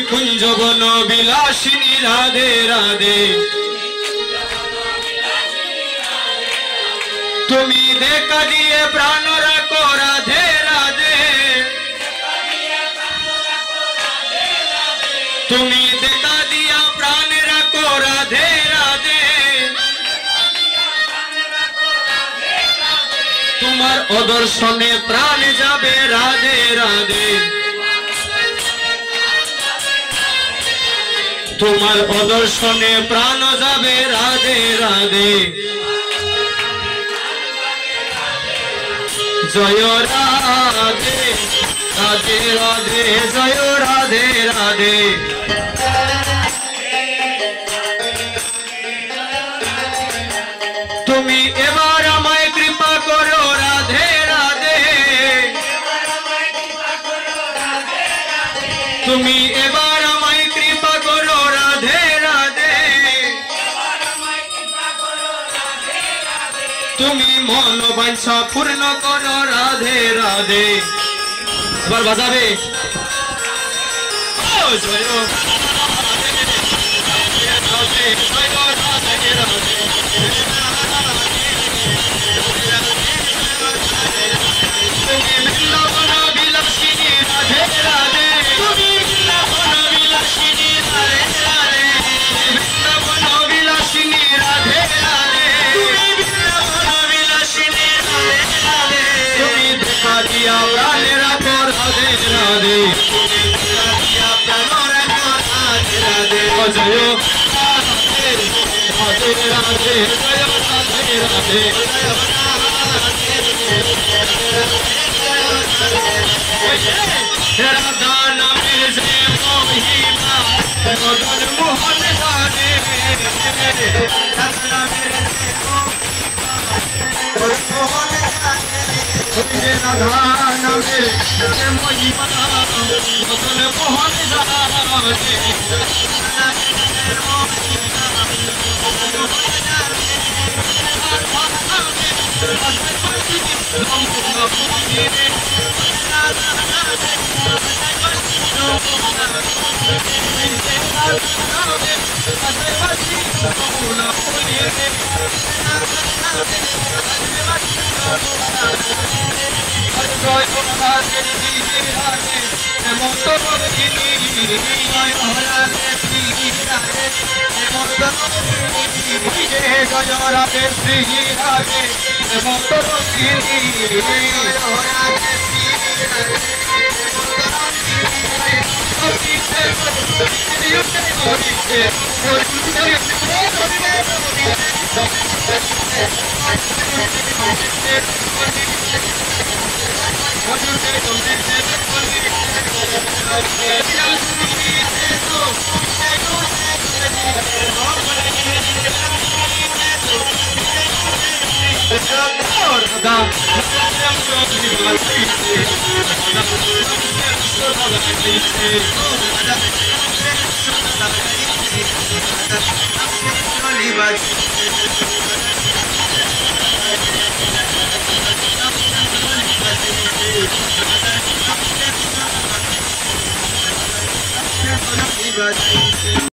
কুঞ্জবন বিলাসিনী রাধে রাধে তুমি দেখা দিয়ে প্রাণ রাখো রাধে রাধে তুমি দেখা দিয়া প্রাণ রাখো রাধে রাধে তোমার অদর্শনে প্রাণ যাবে রাধে রাধে তোমার অদর্শনে প্রাণ যাবে রাধে রাধে জয় রাধে রাধে রাধে জয় রাধে রাধে তুমি এবার আমায় কৃপা করো রাধে রাধে তুমি এবার আমায় কৃপা করো রাধে রাধে তুমি মনোবাঞ্ছা পূর্ণ করো রাধে রাধে এবার বাজাবে ও জয় রাধে জয় রাধে রাধে তুমি বৃন্দাবন বিলাসিনী রাধে রাধে তুমি বৃন্দাবন বিলাসিনী রাধে রাধে বৃন্দাবন বিলাসিনী রাধে রাধে তুমি বৃন্দাবন বিলাসিনী রাধে রাধে তুমি দেখা দিয়া প্রাণ রাখো রাধে রাধে তুমি দেখা দিয়া প্রাণ রাখো রাধে রাধে জয় রাধে রাধে রাধে জয় রাধে রাধে রাধা নামের যে মহিমা মদন মোহন জানে রাধা নামের যে রাধা নামের যে মহিমা মদন মোহন জানে রাধে শ্রী রাধে